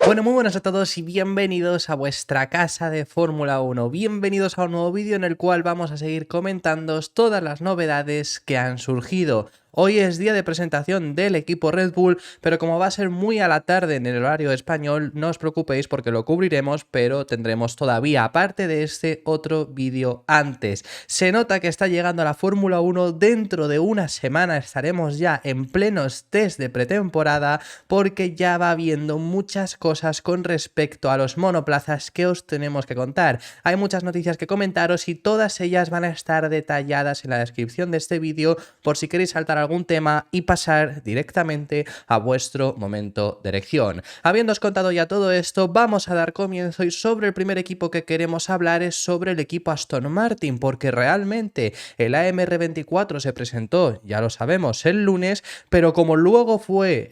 Bueno, muy buenas a todos y bienvenidos a vuestra casa de Fórmula 1. Bienvenidos a un nuevo vídeo en el cual vamos a seguir comentando todas las novedades que han surgido. Hoy es día de presentación del equipo Red Bull, pero como va a ser muy a la tarde en el horario español, no os preocupéis porque lo cubriremos, pero tendremos todavía, aparte de este, otro vídeo antes. Se nota que está llegando a la Fórmula 1, dentro de una semana estaremos ya en plenos test de pretemporada, porque ya va habiendo muchas cosas con respecto a los monoplazas que os tenemos que contar. Hay muchas noticias que comentaros y todas ellas van a estar detalladas en la descripción de este vídeo por si queréis saltar algún tema y pasar directamente a vuestro momento de elección. Habiéndoos contado ya todo esto, vamos a dar comienzo y sobre el primer equipo que queremos hablar es sobre el equipo Aston Martin, porque realmente el AMR24 se presentó, ya lo sabemos, el lunes, pero como luego fue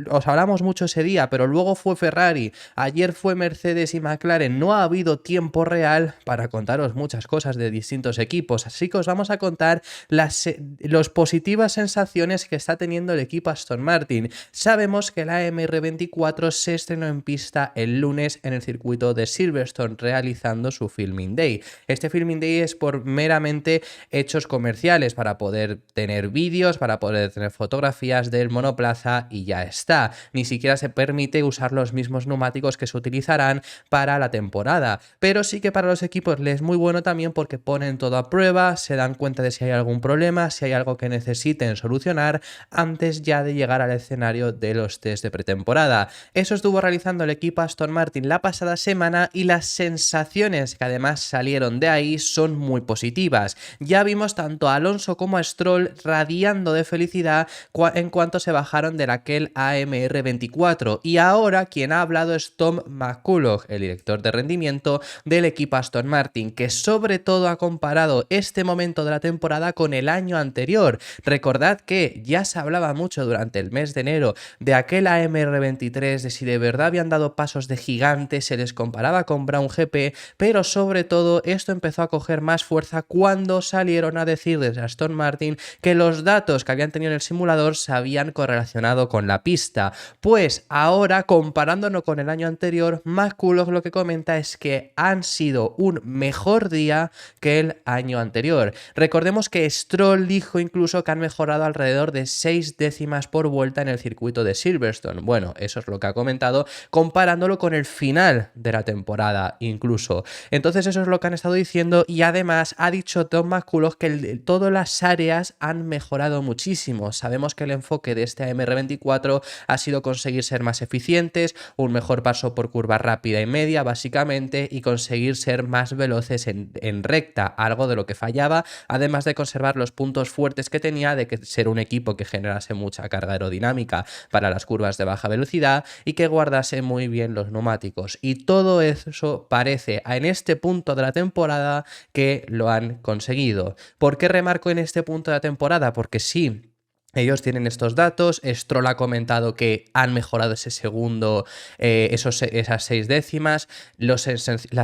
os hablamos mucho ese día, pero luego fue Ferrari, ayer fue Mercedes y McLaren, no ha habido tiempo real para contaros muchas cosas de distintos equipos, así que os vamos a contar los positivas sensaciones que está teniendo el equipo Aston Martin. Sabemos que la AMR24 se estrenó en pista el lunes en el circuito de Silverstone realizando su Filming Day. Este Filming Day es por meramente hechos comerciales para poder tener vídeos, para poder tener fotografías del monoplaza y ya está. Ni siquiera se permite usar los mismos neumáticos que se utilizarán para la temporada, pero sí que para los equipos les es muy bueno también porque ponen todo a prueba, se dan cuenta de si hay algún problema, si hay algo que necesiten solucionar antes ya de llegar al escenario de los test de pretemporada. Eso estuvo realizando el equipo Aston Martin la pasada semana y las sensaciones que además salieron de ahí son muy positivas. Ya vimos tanto a Alonso como a Stroll radiando de felicidad en cuanto se bajaron de aquel AMR24 y ahora quien ha hablado es Tom McCulloch, el director de rendimiento del equipo Aston Martin, que sobre todo ha comparado este momento de la temporada con el año anterior. Recordad que ya se hablaba mucho durante el mes de enero de aquel AMR23, de si de verdad habían dado pasos de gigante, se les comparaba con Brown GP, pero sobre todo esto empezó a coger más fuerza cuando salieron a decir desde Aston Martin que los datos que habían tenido en el simulador se habían correlacionado con la pista. Pues ahora, comparándolo con el año anterior, McCulloch lo que comenta es que han sido un mejor día que el año anterior. Recordemos que Stroll dijo incluso que han mejorado alrededor de 6 décimas por vuelta en el circuito de Silverstone. Bueno, eso es lo que ha comentado, comparándolo con el final de la temporada incluso. Entonces eso es lo que han estado diciendo y además ha dicho Tom McCulloch que todas las áreas han mejorado muchísimo. Sabemos que el enfoque de este AMR24 ha sido conseguir ser más eficientes, un mejor paso por curva rápida y media básicamente, y conseguir ser más veloces en recta, algo de lo que fallaba, además de conservar los puntos fuertes que tenía de que ser un equipo que generase mucha carga aerodinámica para las curvas de baja velocidad y que guardase muy bien los neumáticos. Y todo eso parece en este punto de la temporada que lo han conseguido. ¿Por qué remarco en este punto de la temporada? Porque sí, ellos tienen estos datos, Stroll ha comentado que han mejorado ese segundo, esas 6 décimas, las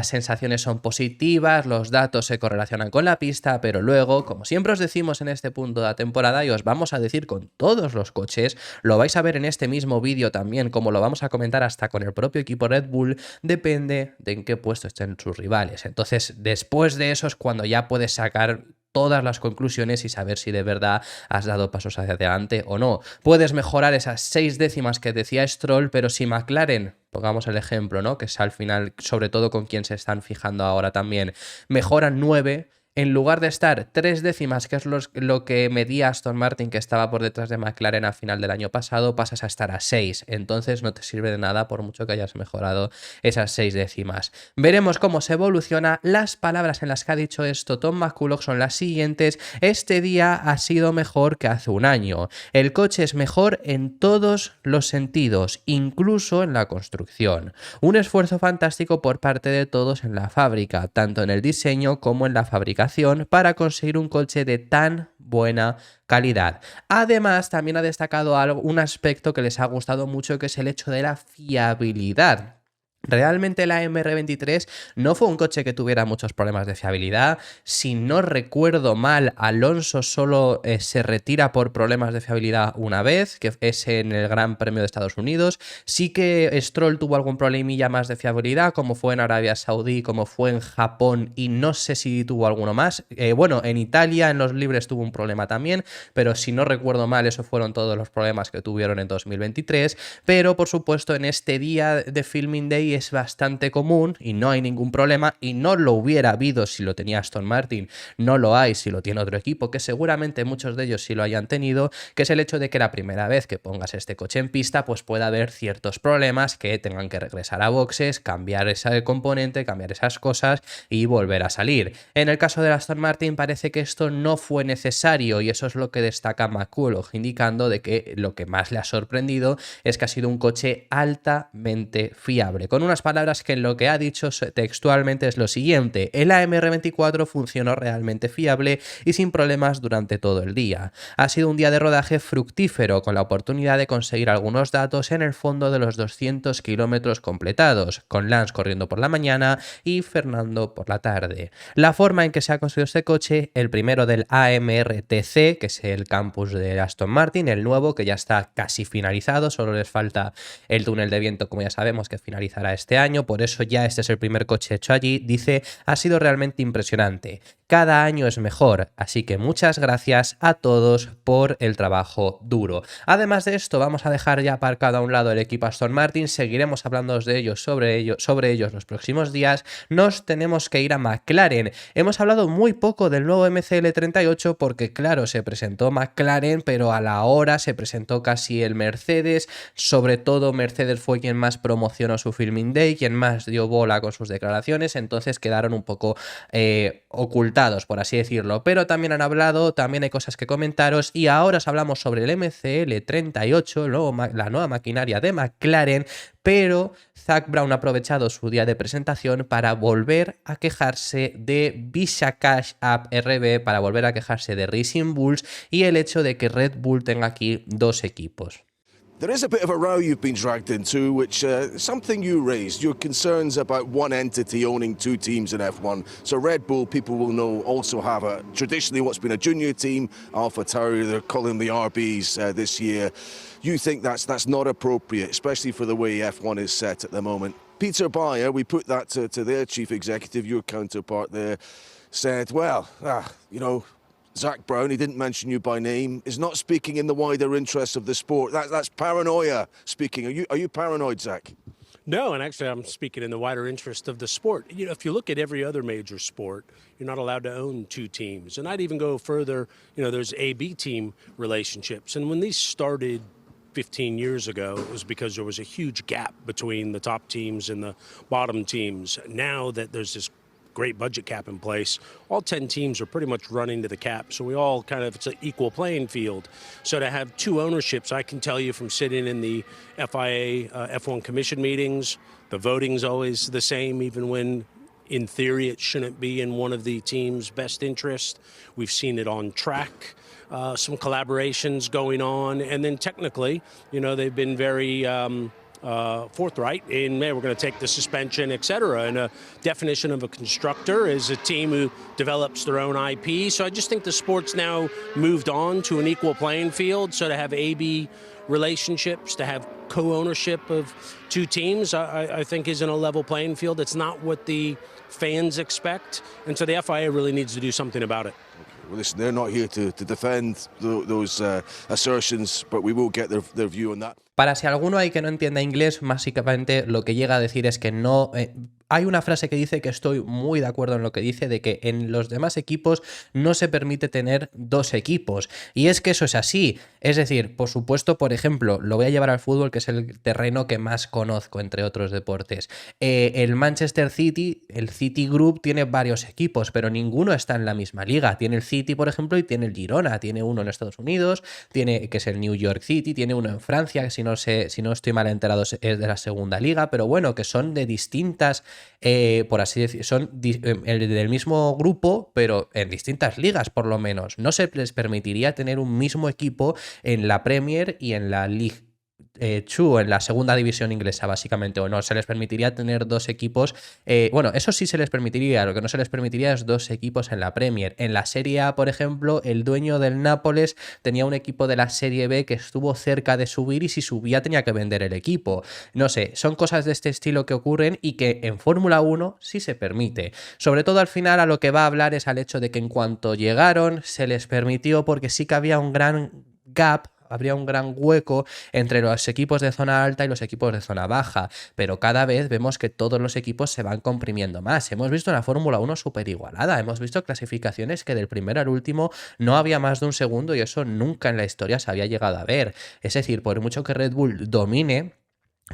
sensaciones son positivas, los datos se correlacionan con la pista, pero luego, como siempre os decimos en este punto de la temporada y os vamos a decir con todos los coches, lo vais a ver en este mismo vídeo también, como lo vamos a comentar hasta con el propio equipo Red Bull, depende de en qué puesto estén sus rivales. Entonces, después de eso es cuando ya puedes sacar todas las conclusiones y saber si de verdad has dado pasos hacia adelante o no. Puedes mejorar esas 6 décimas que decía Stroll, pero si McLaren, pongamos el ejemplo, ¿no? Que es al final, sobre todo con quien se están fijando ahora también, mejoran 9, en lugar de estar 3 décimas, que es lo que medía Aston Martin, que estaba por detrás de McLaren a final del año pasado, pasas a estar a 6. Entonces no te sirve de nada por mucho que hayas mejorado esas 6 décimas. Veremos cómo se evoluciona. Las palabras en las que ha dicho esto Tom McCulloch son las siguientes: este día ha sido mejor que hace un año. El coche es mejor en todos los sentidos, incluso en la construcción. Un esfuerzo fantástico por parte de todos en la fábrica, tanto en el diseño como en la fabricación, para conseguir un coche de tan buena calidad. Además, también ha destacado un aspecto que les ha gustado mucho, que es el hecho de la fiabilidad. Realmente la MR23 no fue un coche que tuviera muchos problemas de fiabilidad. Si no recuerdo mal, Alonso solo se retira por problemas de fiabilidad una vez, que es en el Gran Premio de Estados Unidos. Sí que Stroll tuvo algún problemilla más de fiabilidad, como fue en Arabia Saudí, como fue en Japón, y no sé si tuvo alguno más. Bueno, en Italia, en los libres tuvo un problema también, pero si no recuerdo mal, esos fueron todos los problemas que tuvieron en 2023. Pero, por supuesto, en este día de Filming Day es bastante común y no hay ningún problema, y no lo hubiera habido si lo tenía Aston Martin, no lo hay si lo tiene otro equipo, que seguramente muchos de ellos sí lo hayan tenido, que es el hecho de que la primera vez que pongas este coche en pista pues pueda haber ciertos problemas, que tengan que regresar a boxes, cambiar ese componente, cambiar esas cosas y volver a salir. En el caso de Aston Martin parece que esto no fue necesario, y eso es lo que destaca McCulloch, indicando de que lo que más le ha sorprendido es que ha sido un coche altamente fiable, con unas palabras que en lo que ha dicho textualmente es lo siguiente: el AMR24 funcionó realmente fiable y sin problemas durante todo el día. Ha sido un día de rodaje fructífero, con la oportunidad de conseguir algunos datos en el fondo de los 200 kilómetros completados, con Lance corriendo por la mañana y Fernando por la tarde. La forma en que se ha construido este coche, el primero del AMRTC, que es el campus de Aston Martin, el nuevo que ya está casi finalizado, solo les falta el túnel de viento, como ya sabemos, que finalizará este año, por eso ya este es el primer coche hecho allí. Dice: ha sido realmente impresionante. Cada año es mejor, así que muchas gracias a todos por el trabajo duro. Además de esto, vamos a dejar ya aparcado a un lado el equipo Aston Martin, seguiremos hablando de ellos, sobre ellos los próximos días. Nos tenemos que ir a McLaren. Hemos hablado muy poco del nuevo MCL38 porque, claro, se presentó McLaren, pero a la hora se presentó casi el Mercedes. Sobre todo Mercedes fue quien más promocionó su Filming Day, quien más dio bola con sus declaraciones, entonces quedaron un poco ocultados, por así decirlo, pero también han hablado, también hay cosas que comentaros, y ahora os hablamos sobre el MCL38, la nueva maquinaria de McLaren. Pero Zak Brown ha aprovechado su día de presentación para volver a quejarse de Visa Cash App RB, para volver a quejarse de Racing Bulls y el hecho de que Red Bull tenga aquí dos equipos. There is a bit of a row you've been dragged into, which something you raised, your concerns about one entity owning two teams in F1. So Red Bull, people will know, also have traditionally what's been a junior team, AlphaTauri, they're calling the RBs this year. You think that's not appropriate, especially for the way F1 is set at the moment. Peter Bayer, we put that to their chief executive, your counterpart there, said, well, Zak Brown, he didn't mention you by name, is not speaking in the wider interests of the sport. That's paranoia speaking. Are you paranoid, Zak? No, and actually I'm speaking in the wider interest of the sport. If you look at every other major sport, you're not allowed to own two teams. And I'd even go further, there's A-B team relationships. And when these started 15 years ago, it was because there was a huge gap between the top teams and the bottom teams. Now that there's this great budget cap in place, all 10 teams are pretty much running to the cap, so we all it's an equal playing field. So to have two ownerships, I can tell you from sitting in the FIA F1 commission meetings, the voting's always the same, even when in theory it shouldn't be in one of the team's best interest. We've seen it on track, some collaborations going on, and then technically, they've been very forthright in, we're going to take the suspension, etc. And a definition of a constructor is a team who develops their own IP. So I just think the sport's now moved on to an equal playing field. So to have A-B relationships, to have co-ownership of two teams, I think is in a level playing field. It's not what the fans expect. And so the FIA really needs to do something about it. Well, listen, they're not here to defend those assertions, but we will get their view on that. Para si alguno hay que no entienda inglés, básicamente lo que llega a decir es que no... hay una frase que dice, que estoy muy de acuerdo en lo que dice, de que en los demás equipos no se permite tener dos equipos. Y es que eso es así. Es decir, por supuesto, por ejemplo, lo voy a llevar al fútbol, que es el terreno que más conozco entre otros deportes. El Manchester City, el City Group, tiene varios equipos, pero ninguno está en la misma liga. Tiene el City, por ejemplo, y tiene el Girona. Tiene uno en Estados Unidos, que es el New York City, tiene uno en Francia, que si no estoy mal enterado es de la segunda liga, pero bueno, que son de distintas... por así decir, son del mismo grupo, pero en distintas ligas, por lo menos. No se les permitiría tener un mismo equipo en la Premier y en la League Two en la segunda división inglesa, básicamente, o no, se les permitiría tener dos equipos, bueno, eso sí se les permitiría, lo que no se les permitiría es dos equipos en la Premier. En la Serie A, por ejemplo, el dueño del Nápoles tenía un equipo de la Serie B que estuvo cerca de subir y si subía tenía que vender el equipo. No sé, son cosas de este estilo que ocurren y que en Fórmula 1 sí se permite. Sobre todo al final a lo que va a hablar es al hecho de que en cuanto llegaron se les permitió porque sí que había un gran gap, habría un gran hueco entre los equipos de zona alta y los equipos de zona baja, pero cada vez vemos que todos los equipos se van comprimiendo más. Hemos visto una Fórmula 1 súper igualada, hemos visto clasificaciones que del primero al último no había más de un segundo y eso nunca en la historia se había llegado a ver. Es decir, por mucho que Red Bull domine,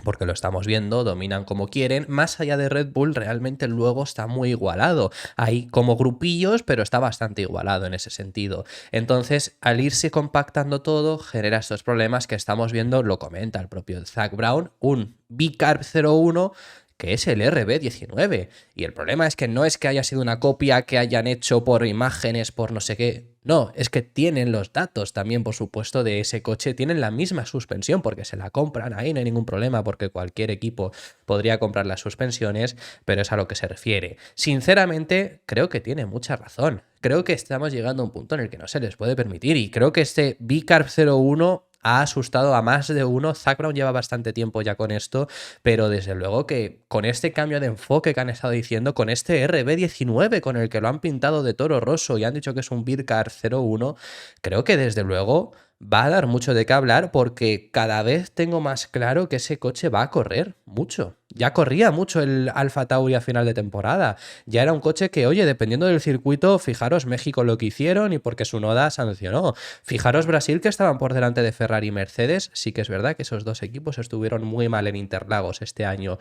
porque lo estamos viendo, dominan como quieren, más allá de Red Bull realmente luego está muy igualado. Hay como grupillos, pero está bastante igualado en ese sentido. Entonces, al irse compactando todo, genera estos problemas que estamos viendo, lo comenta el propio Zak Brown, un Bicarb 01 que es el RB19. Y el problema es que no es que haya sido una copia que hayan hecho por imágenes, por no sé qué. No, es que tienen los datos también, por supuesto, de ese coche. Tienen la misma suspensión porque se la compran. Ahí no hay ningún problema porque cualquier equipo podría comprar las suspensiones, pero es a lo que se refiere. Sinceramente, creo que tiene mucha razón. Creo que estamos llegando a un punto en el que no se les puede permitir y creo que este Bicarb 01 ha asustado a más de uno. Zak Brown lleva bastante tiempo ya con esto, pero desde luego que con este cambio de enfoque que han estado diciendo, con este RB19 con el que lo han pintado de toro roso y han dicho que es un Bicarb 01, creo que desde luego va a dar mucho de qué hablar porque cada vez tengo más claro que ese coche va a correr mucho. Ya corría mucho el Alfa Tauri a final de temporada. Ya era un coche que, oye, dependiendo del circuito, fijaros México lo que hicieron y porque Tsunoda sancionó. Fijaros Brasil que estaban por delante de Ferrari y Mercedes. Sí que es verdad que esos dos equipos estuvieron muy mal en Interlagos este año.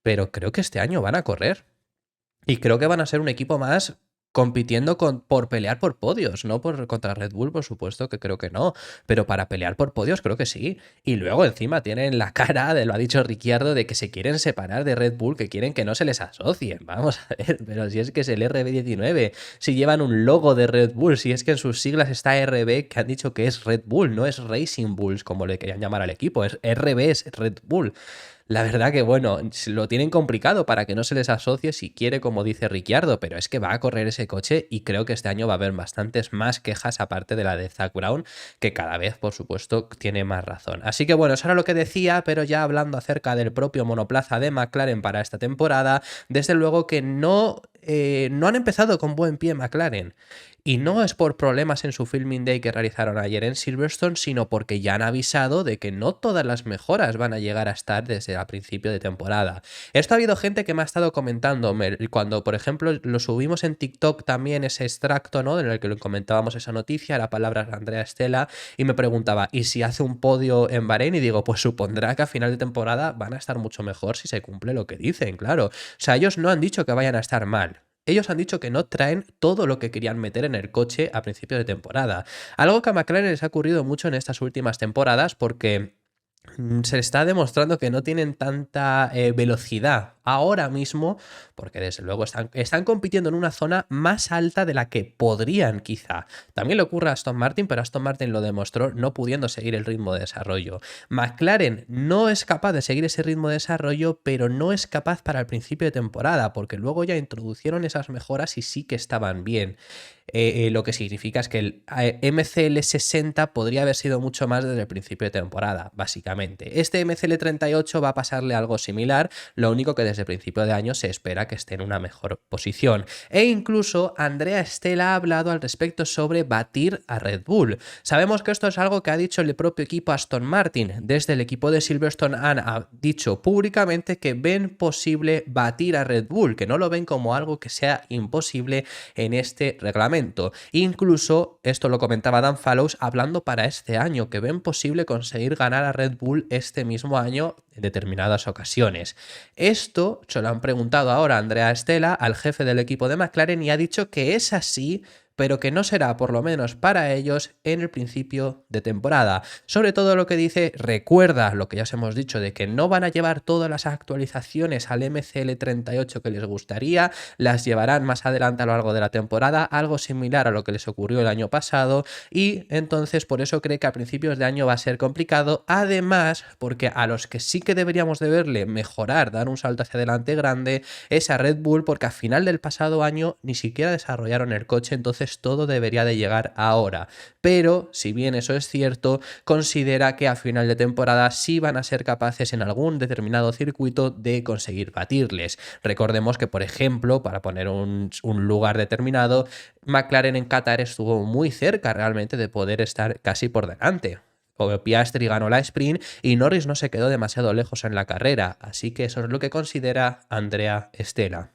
Pero creo que este año van a correr. Y creo que van a ser un equipo más compitiendo por pelear por podios, no contra Red Bull, por supuesto que creo que no, pero para pelear por podios creo que sí. Y luego encima tienen la cara, lo ha dicho Ricciardo, de que se quieren separar de Red Bull, que quieren que no se les asocien. Vamos a ver, pero si es que es el RB19, si llevan un logo de Red Bull, si es que en sus siglas está RB, que han dicho que es Red Bull, no es Racing Bulls, como le querían llamar al equipo, es RB, es Red Bull. La verdad que, bueno, lo tienen complicado para que no se les asocie si quiere, como dice Ricciardo, pero es que va a correr ese coche y creo que este año va a haber bastantes más quejas aparte de la de Zak Brown, que cada vez, por supuesto, tiene más razón. Así que, bueno, eso era lo que decía, pero ya hablando acerca del propio monoplaza de McLaren para esta temporada, desde luego que no han empezado con buen pie McLaren. Y no es por problemas en su Filming Day que realizaron ayer en Silverstone, sino porque ya han avisado de que no todas las mejoras van a llegar a estar desde el principio de temporada. Esto ha habido gente que me ha estado comentando, cuando por ejemplo lo subimos en TikTok también ese extracto, ¿no?, en el que comentábamos esa noticia, la palabra de Andrea Stella, y me preguntaba, ¿y si hace un podio en Bahrein? Y digo, pues supondrá que a final de temporada van a estar mucho mejor si se cumple lo que dicen, claro. O sea, ellos no han dicho que vayan a estar mal. Ellos han dicho que no traen todo lo que querían meter en el coche a principio de temporada. Algo que a McLaren les ha ocurrido mucho en estas últimas temporadas porque se está demostrando que no tienen tanta velocidad ahora mismo, porque desde luego están compitiendo en una zona más alta de la que podrían quizá. También le ocurre a Aston Martin, pero Aston Martin lo demostró no pudiendo seguir el ritmo de desarrollo. McLaren no es capaz de seguir ese ritmo de desarrollo, pero no es capaz para el principio de temporada, porque luego ya introducieron esas mejoras y sí que estaban bien. Lo que significa es que el MCL60 podría haber sido mucho más desde el principio de temporada, básicamente. Este MCL38 va a pasarle algo similar, lo único que desde el principio de año se espera que esté en una mejor posición. E incluso Andrea Stella ha hablado al respecto sobre batir a Red Bull. Sabemos que esto es algo que ha dicho el propio equipo Aston Martin. Desde el equipo de Silverstone han dicho públicamente que ven posible batir a Red Bull, que no lo ven como algo que sea imposible en este reglamento. Incluso, esto lo comentaba Dan Fallows, hablando para este año, que ven posible conseguir ganar a Red Bull este mismo año en determinadas ocasiones. Esto se lo han preguntado ahora a Andrea Stella, al jefe del equipo de McLaren, y ha dicho que es así, pero que no será, por lo menos para ellos, en el principio de temporada. Sobre todo lo que dice, recuerda lo que ya os hemos dicho, de que no van a llevar todas las actualizaciones al MCL38 que les gustaría, las llevarán más adelante a lo largo de la temporada, algo similar a lo que les ocurrió el año pasado, y entonces por eso cree que a principios de año va a ser complicado, además porque a los que sí que deberíamos de verle mejorar, dar un salto hacia adelante grande, es a Red Bull, porque a final del pasado año ni siquiera desarrollaron el coche, entonces todo debería de llegar ahora. Pero, si bien eso es cierto, considera que a final de temporada sí van a ser capaces en algún determinado circuito de conseguir batirles. Recordemos que, por ejemplo, para poner un lugar determinado, McLaren en Qatar estuvo muy cerca realmente de poder estar casi por delante. Piastri ganó la sprint y Norris no se quedó demasiado lejos en la carrera, así que eso es lo que considera Andrea Stella.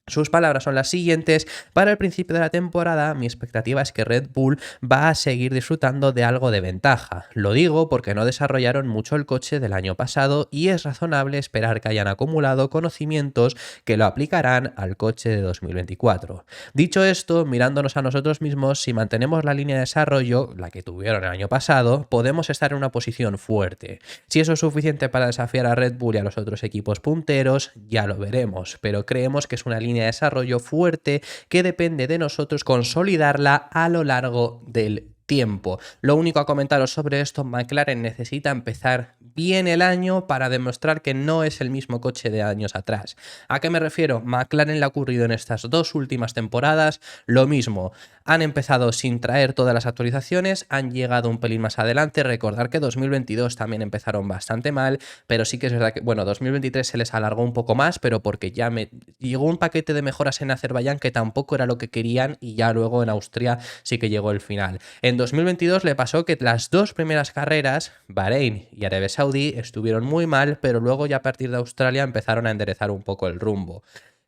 Sus palabras son las siguientes: para el principio de la temporada mi expectativa es que Red Bull va a seguir disfrutando de algo de ventaja. Lo digo porque no desarrollaron mucho el coche del año pasado y es razonable esperar que hayan acumulado conocimientos que lo aplicarán al coche de 2024. Dicho esto, mirándonos a nosotros mismos, si mantenemos la línea de desarrollo, la que tuvieron el año pasado, podemos estar en una posición fuerte. Si eso es suficiente para desafiar a Red Bull y a los otros equipos punteros, ya lo veremos, pero creemos que es una línea de desarrollo fuerte que depende de nosotros consolidarla a lo largo del tiempo. Lo único a comentaros sobre esto: McLaren necesita empezar bien el año para demostrar que no es el mismo coche de años atrás. ¿A qué me refiero? McLaren le ha ocurrido en estas dos últimas temporadas lo mismo. Han empezado sin traer todas las actualizaciones, han llegado un pelín más adelante. Recordar que 2022 también empezaron bastante mal, pero sí que es verdad que, bueno, 2023 se les alargó un poco más, pero porque ya llegó un paquete de mejoras en Azerbaiyán que tampoco era lo que querían, y ya luego en Austria sí que llegó el final. En 2022 le pasó que las dos primeras carreras, Bahrein y Arabia Saudí, estuvieron muy mal, pero luego ya a partir de Australia empezaron a enderezar un poco el rumbo.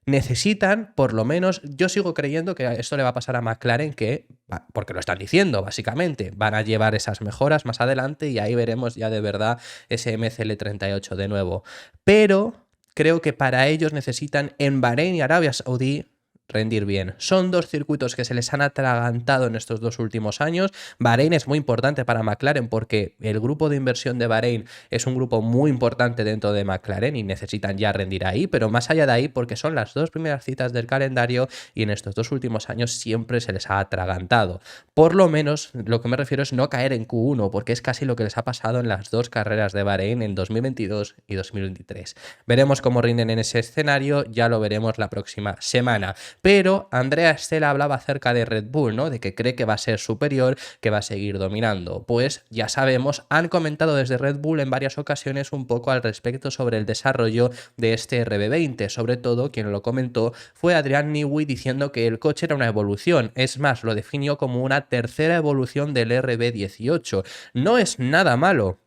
Necesitan, por lo menos, yo sigo creyendo que esto le va a pasar a McLaren, porque lo están diciendo, básicamente, van a llevar esas mejoras más adelante y ahí veremos ya de verdad ese MCL38 de nuevo. Pero creo que para ellos necesitan en Bahrein y Arabia Saudí rendir bien. Son dos circuitos que se les han atragantado en estos dos últimos años. Bahrein es muy importante para McLaren porque el grupo de inversión de Bahrein es un grupo muy importante dentro de McLaren y necesitan ya rendir ahí, pero más allá de ahí, porque son las dos primeras citas del calendario y en estos dos últimos años siempre se les ha atragantado. Por lo menos, lo que me refiero es no caer en Q1, porque es casi lo que les ha pasado en las dos carreras de Bahrein en 2022 y 2023. Veremos cómo rinden en ese escenario, ya lo veremos la próxima semana. Pero Andrea Stella hablaba acerca de Red Bull, ¿no? De que cree que va a ser superior, que va a seguir dominando. Pues ya sabemos, han comentado desde Red Bull en varias ocasiones un poco al respecto sobre el desarrollo de este RB20. Sobre todo, quien lo comentó fue Adrian Newey, diciendo que el coche era una evolución. Es más, lo definió como una tercera evolución del RB18. No es nada malo.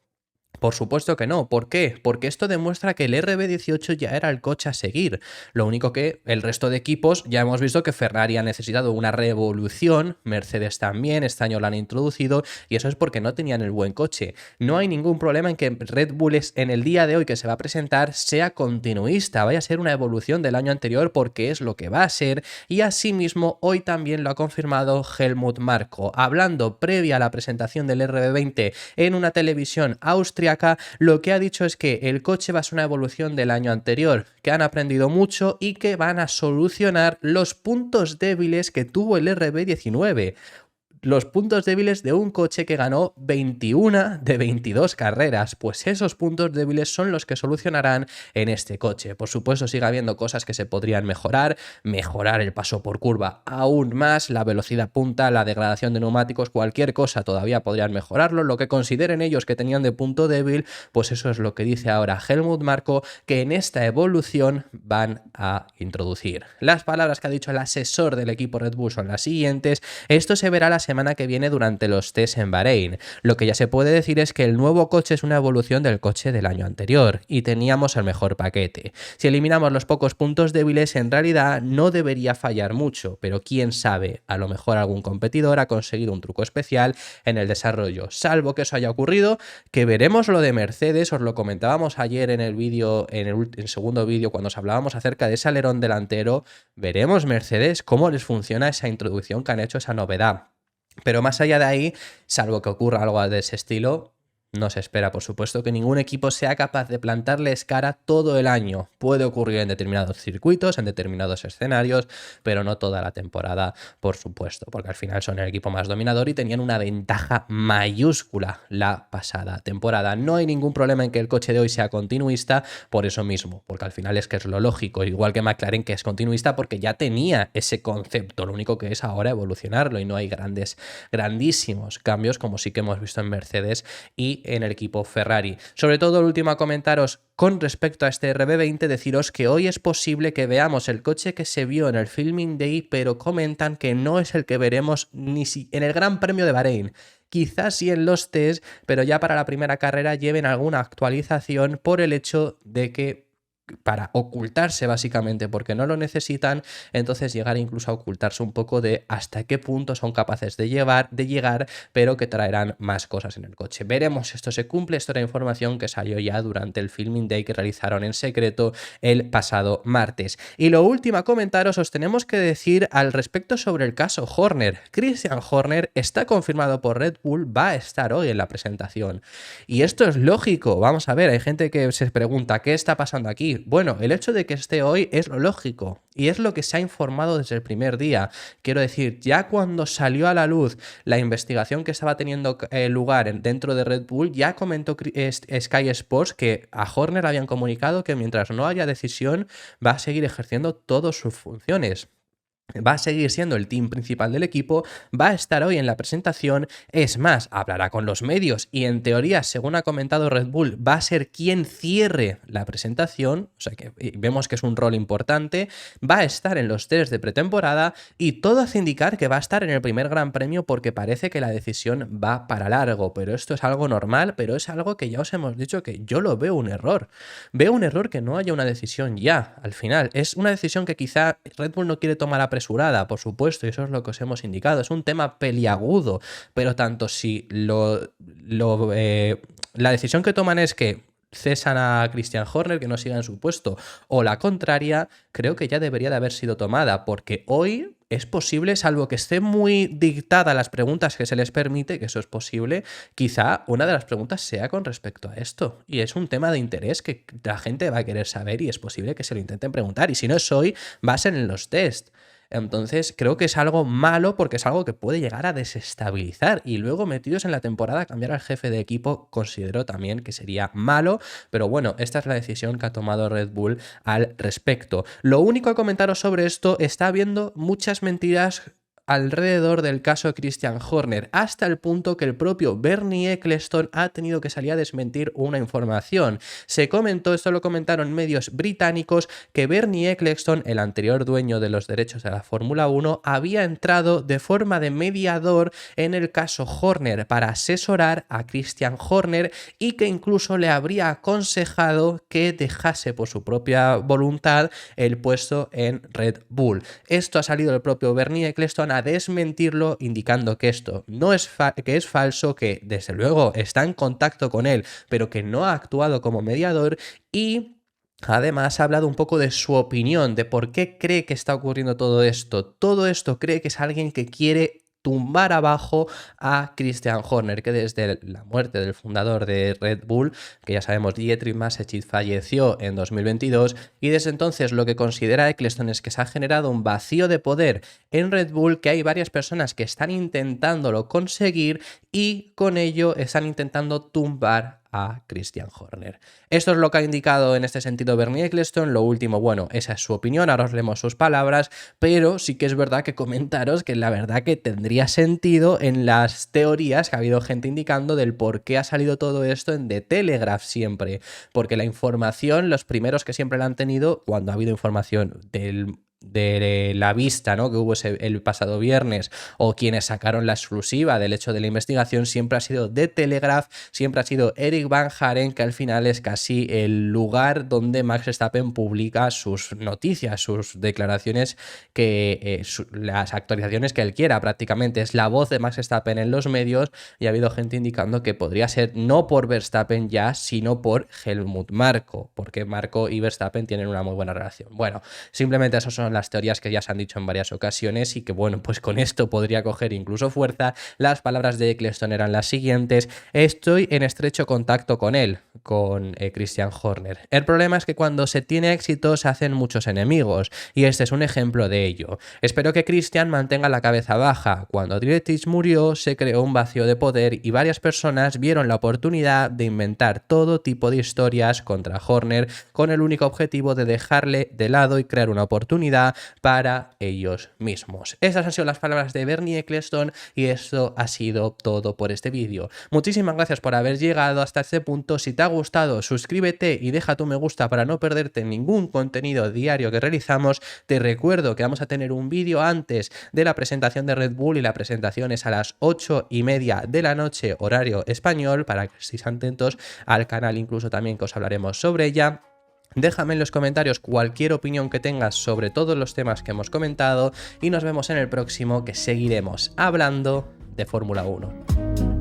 Por supuesto que no. ¿Por qué? Porque esto demuestra que el RB18 ya era el coche a seguir. Lo único que el resto de equipos, ya hemos visto que Ferrari ha necesitado una revolución, Mercedes también, este año lo han introducido, y eso es porque no tenían el buen coche. No hay ningún problema en que Red Bull en el día de hoy que se va a presentar sea continuista, vaya a ser una evolución del año anterior, porque es lo que va a ser, y asimismo hoy también lo ha confirmado Helmut Marko, hablando previa a la presentación del RB20 en una televisión austríaca. Lo que ha dicho es que el coche va a ser una evolución del año anterior, que han aprendido mucho y que van a solucionar los puntos débiles que tuvo el RB19. Los puntos débiles de un coche que ganó 21 de 22 carreras, pues esos puntos débiles son los que solucionarán en este coche. Por supuesto, sigue habiendo cosas que se podrían mejorar el paso por curva aún más, la velocidad punta, la degradación de neumáticos, cualquier cosa todavía podrían mejorarlo. Lo que consideren ellos que tenían de punto débil, pues eso es lo que dice ahora Helmut Marko, que en esta evolución van a introducir. Las palabras que ha dicho el asesor del equipo Red Bull son las siguientes: esto se verá la semana que viene durante los test en Bahrein. Lo que ya se puede decir es que el nuevo coche es una evolución del coche del año anterior y teníamos el mejor paquete. Si eliminamos los pocos puntos débiles, en realidad no debería fallar mucho, pero quién sabe, a lo mejor algún competidor ha conseguido un truco especial en el desarrollo. Salvo que eso haya ocurrido, que veremos lo de Mercedes, os lo comentábamos ayer en el vídeo, en el segundo vídeo, cuando os hablábamos acerca de ese alerón delantero, veremos Mercedes cómo les funciona esa introducción que han hecho, esa novedad. Pero más allá de ahí, salvo que ocurra algo de ese estilo, no se espera, por supuesto, que ningún equipo sea capaz de plantarles cara todo el año. Puede ocurrir en determinados circuitos, en determinados escenarios, pero no toda la temporada, por supuesto, porque al final son el equipo más dominador y tenían una ventaja mayúscula la pasada temporada. No hay ningún problema en que el coche de hoy sea continuista por eso mismo, porque al final es que es lo lógico, igual que McLaren, que es continuista porque ya tenía ese concepto, lo único que es ahora evolucionarlo y no hay grandísimos cambios como sí que hemos visto en Mercedes y en el equipo Ferrari. Sobre todo, el último a comentaros con respecto a este RB20, deciros que hoy es posible que veamos el coche que se vio en el Filming Day, pero comentan que no es el que veremos ni si en el Gran Premio de Bahrein. Quizás sí en los test, pero ya para la primera carrera lleven alguna actualización por el hecho de que para ocultarse básicamente porque no lo necesitan, entonces llegar incluso a ocultarse un poco de hasta qué punto son capaces de llegar, pero que traerán más cosas en el coche. Veremos si esto se cumple. Esto era información que salió ya durante el Filming Day que realizaron en secreto el pasado martes. Y lo último a comentaros, os tenemos que decir al respecto sobre el caso Horner. Christian Horner está confirmado por Red Bull, va a estar hoy en la presentación. Y esto es lógico, vamos a ver, hay gente que se pregunta ¿qué está pasando aquí? Bueno, el hecho de que esté hoy es lo lógico y es lo que se ha informado desde el primer día. Quiero decir, ya cuando salió a la luz la investigación que estaba teniendo lugar dentro de Red Bull, ya comentó Sky Sports que a Horner habían comunicado que mientras no haya decisión va a seguir ejerciendo todas sus funciones. Va a seguir siendo el team principal del equipo, va a estar hoy en la presentación, es más, hablará con los medios y en teoría, según ha comentado Red Bull, va a ser quien cierre la presentación, o sea que vemos que es un rol importante, va a estar en los test de pretemporada y todo hace indicar que va a estar en el primer Gran Premio porque parece que la decisión va para largo, pero esto es algo normal, pero es algo que ya os hemos dicho que yo lo veo un error. Veo un error que no haya una decisión ya, al final. Es una decisión que quizá Red Bull no quiere tomar apresurada, por supuesto, y eso es lo que os hemos indicado. Es un tema peliagudo, pero tanto si la decisión que toman es que cesan a Christian Horner, que no siga en su puesto, o la contraria, creo que ya debería de haber sido tomada, porque hoy es posible, salvo que esté muy dictada las preguntas que se les permite, que eso es posible, quizá una de las preguntas sea con respecto a esto. Y es un tema de interés que la gente va a querer saber y es posible que se lo intenten preguntar. Y si no es hoy, va a ser en los test. Entonces creo que es algo malo porque es algo que puede llegar a desestabilizar y luego metidos en la temporada cambiar al jefe de equipo considero también que sería malo, pero bueno, esta es la decisión que ha tomado Red Bull al respecto. Lo único a comentaros sobre esto, está habiendo muchas mentiras alrededor del caso de Christian Horner, hasta el punto que el propio Bernie Ecclestone ha tenido que salir a desmentir una información. Se comentó, esto lo comentaron medios británicos, que Bernie Ecclestone, el anterior dueño de los derechos de la Fórmula 1, había entrado de forma de mediador en el caso Horner para asesorar a Christian Horner y que incluso le habría aconsejado que dejase por su propia voluntad el puesto en Red Bull. Esto ha salido del propio Bernie Ecclestone a desmentirlo, indicando que esto no es que es falso, que desde luego está en contacto con él, pero que no ha actuado como mediador y además ha hablado un poco de su opinión, de por qué cree que está ocurriendo todo esto. Todo esto cree que es alguien que quiere tumbar abajo a Christian Horner, que desde la muerte del fundador de Red Bull, que ya sabemos, Dietrich Mateschitz, falleció en 2022, y desde entonces lo que considera Ecclestone es que se ha generado un vacío de poder en Red Bull, que hay varias personas que están intentándolo conseguir y con ello están intentando tumbar a Christian Horner. Esto es lo que ha indicado en este sentido Bernie Ecclestone. Lo último, bueno, esa es su opinión, ahora os leemos sus palabras, pero sí que es verdad que comentaros que la verdad que tendría sentido en las teorías que ha habido gente indicando del por qué ha salido todo esto en The Telegraph siempre, porque la información, los primeros que siempre la han tenido, cuando ha habido información de la vista, ¿no?, que hubo el pasado viernes, o quienes sacaron la exclusiva del hecho de la investigación, siempre ha sido The Telegraph, siempre ha sido Eric Van Haren, que al final es casi el lugar donde Max Verstappen publica sus noticias, sus declaraciones, las actualizaciones que él quiera. Prácticamente es la voz de Max Verstappen en los medios, y ha habido gente indicando que podría ser no por Verstappen ya, sino por Helmut Marko, porque Marko y Verstappen tienen una muy buena relación. Bueno, simplemente esas son las teorías que ya se han dicho en varias ocasiones, y que bueno, pues con esto podría coger incluso fuerza. Las palabras de Ecclestone eran las siguientes: estoy en estrecho contacto con él, con Christian Horner. El problema es que cuando se tiene éxito se hacen muchos enemigos, y este es un ejemplo de ello. Espero que Christian mantenga la cabeza baja. Cuando Dietrich murió se creó un vacío de poder y varias personas vieron la oportunidad de inventar todo tipo de historias contra Horner con el único objetivo de dejarle de lado y crear una oportunidad para ellos mismos. Esas han sido las palabras de Bernie Ecclestone, y esto ha sido todo por este vídeo. Muchísimas gracias por haber llegado hasta este punto. Si te ha gustado, suscríbete y deja tu me gusta para no perderte ningún contenido diario que realizamos. Te recuerdo que vamos a tener un vídeo antes de la presentación de Red Bull, y la presentación es a las 8:30 de la noche, horario español, para que estéis atentos al canal, incluso también que os hablaremos sobre ella. Déjame en los comentarios cualquier opinión que tengas sobre todos los temas que hemos comentado, y nos vemos en el próximo, que seguiremos hablando de Fórmula 1.